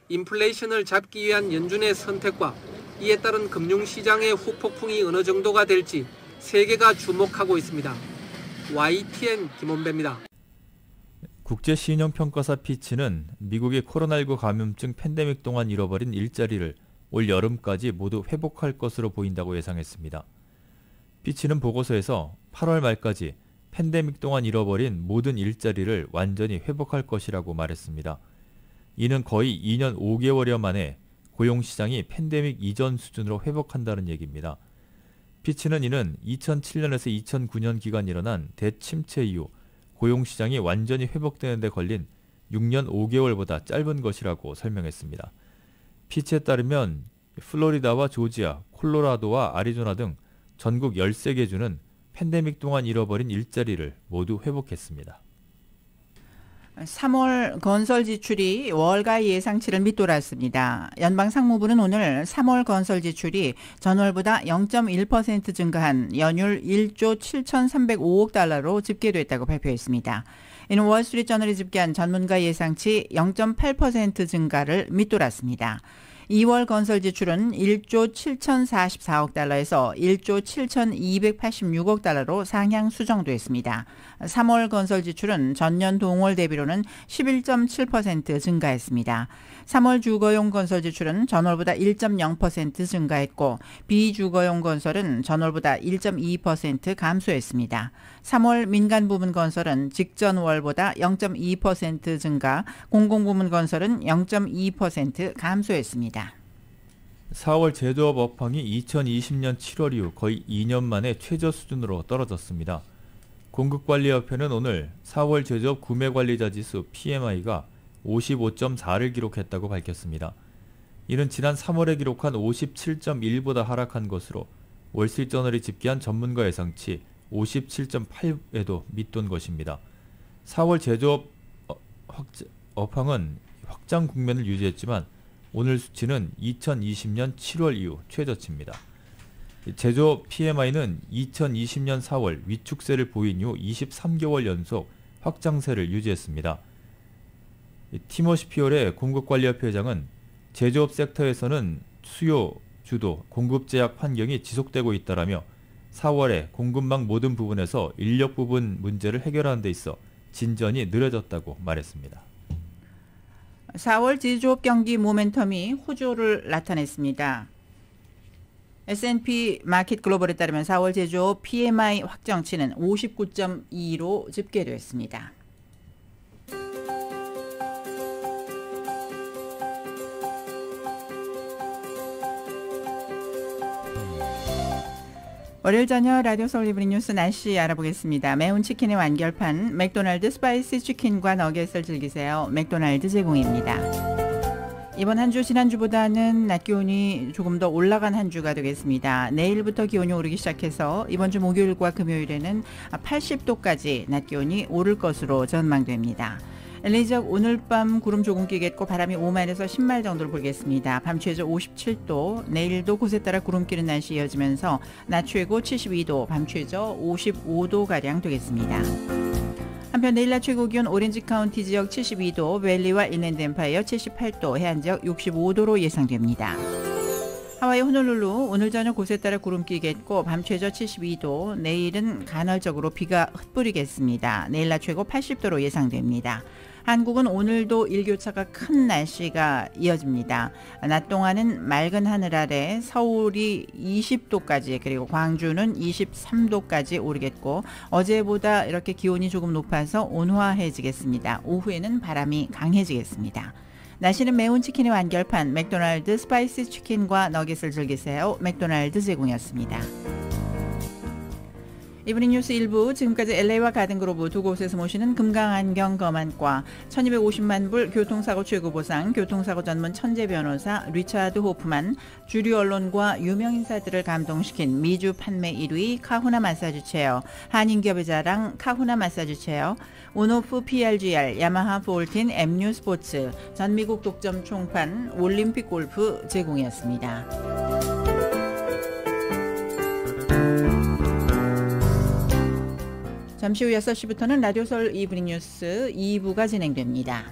인플레이션을 잡기 위한 연준의 선택과 이에 따른 금융시장의 후폭풍이 어느 정도가 될지 세계가 주목하고 있습니다. YTN 김원배입니다. 국제신용평가사 피치는 미국의 코로나19 감염증 팬데믹 동안 잃어버린 일자리를 올 여름까지 모두 회복할 것으로 보인다고 예상했습니다. 피치는 보고서에서 8월 말까지 팬데믹 동안 잃어버린 모든 일자리를 완전히 회복할 것이라고 말했습니다. 이는 거의 2년 5개월여 만에 고용시장이 팬데믹 이전 수준으로 회복한다는 얘기입니다. 피치는 이는 2007년에서 2009년 기간 일어난 대침체 이후 고용시장이 완전히 회복되는 데 걸린 6년 5개월보다 짧은 것이라고 설명했습니다. 피치에 따르면 플로리다와 조지아, 콜로라도와 아리조나 등 전국 13개 주는 팬데믹 동안 잃어버린 일자리를 모두 회복했습니다. 3월 건설 지출이 월가 예상치를 밑돌았습니다. 연방상무부는 오늘 3월 건설 지출이 전월보다 0.1% 증가한 연율 1조 7,305억 달러로 집계됐다고 발표했습니다. 이는 월스트리트저널이 집계한 전문가 예상치 0.8% 증가를 밑돌았습니다. 2월 건설 지출은 1조 7,044억 달러에서 1조 7,286억 달러로 상향 수정됐습니다. 3월 건설 지출은 전년 동월 대비로는 11.7% 증가했습니다. 3월 주거용 건설 지출은 전월보다 1.0% 증가했고 비주거용 건설은 전월보다 1.2% 감소했습니다. 3월 민간 부문 건설은 직전월보다 0.2% 증가, 공공부문 건설은 0.2% 감소했습니다. 4월 제조업 업황이 2020년 7월 이후 거의 2년 만에 최저 수준으로 떨어졌습니다. 공급관리협회는 오늘 4월 제조업 구매관리자 지수 PMI가 55.4를 기록했다고 밝혔습니다. 이는 지난 3월에 기록한 57.1보다 하락한 것으로 월스트리트저널이 집계한 전문가 예상치 57.8에도 밑돈 것입니다. 4월 제조업 업황은 확장 국면을 유지했지만 오늘 수치는 2020년 7월 이후 최저치입니다. 제조업 PMI는 2020년 4월 위축세를 보인 이후 23개월 연속 확장세를 유지했습니다. 티모시 피올의 공급관리협회 회장은 제조업 섹터에서는 수요 주도 공급 제약 환경이 지속되고 있다라며 4월에 공급망 모든 부분에서 인력 부분 문제를 해결하는 데 있어 진전이 느려졌다고 말했습니다. 4월 제조업 경기 모멘텀이 호조를 나타냈습니다. S&P 마켓 글로벌에 따르면 4월 제조업 PMI 확정치는 59.2로 집계됐습니다. 월요일 저녁 라디오 서울 이브닝 뉴스 날씨 알아보겠습니다. 매운 치킨의 완결판 맥도날드 스파이시 치킨과 너겟을 즐기세요. 맥도날드 제공입니다. 이번 한 주 지난주보다는 낮 기온이 조금 더 올라간 한 주가 되겠습니다. 내일부터 기온이 오르기 시작해서 이번 주 목요일과 금요일에는 80도까지 낮 기온이 오를 것으로 전망됩니다. LA 지역 오늘 밤 구름 조금 끼겠고 바람이 5마일에서 10마일 정도를 불겠습니다. 밤 최저 57도, 내일도 곳에 따라 구름 끼는 날씨 이어지면서 낮 최고 72도, 밤 최저 55도가량 되겠습니다. 한편 내일 낮 최고 기온 오렌지 카운티 지역 72도, 밸리와 인랜드 엠파이어 78도, 해안 지역 65도로 예상됩니다. 하와이 호놀룰루 오늘 저녁 곳에 따라 구름 끼겠고 밤 최저 72도, 내일은 간헐적으로 비가 흩뿌리겠습니다. 내일 낮 최고 80도로 예상됩니다. 한국은 오늘도 일교차가 큰 날씨가 이어집니다. 낮 동안은 맑은 하늘 아래 서울이 20도까지 그리고 광주는 23도까지 오르겠고 어제보다 이렇게 기온이 조금 높아서 온화해지겠습니다. 오후에는 바람이 강해지겠습니다. 날씨는 매운 치킨의 완결판 맥도날드 스파이시 치킨과 너겟을 즐기세요. 맥도날드 제공이었습니다. 이브닝 뉴스 1부 지금까지 LA와 가든그로브 두 곳에서 모시는 금강안경 검안과 1250만 불 교통사고 최고보상 교통사고 전문 천재 변호사 리차드 호프만 주류 언론과 유명 인사들을 감동시킨 미주 판매 1위 카후나 마사지 체어 한인기업의 자랑 카후나 마사지 체어 온오프 PRGR 야마하 폴틴 MU 스포츠 전미국 독점 총판 올림픽 골프 제공이었습니다. 잠시 후 6시부터는 라디오 서울 이브닝 뉴스 2부가 진행됩니다.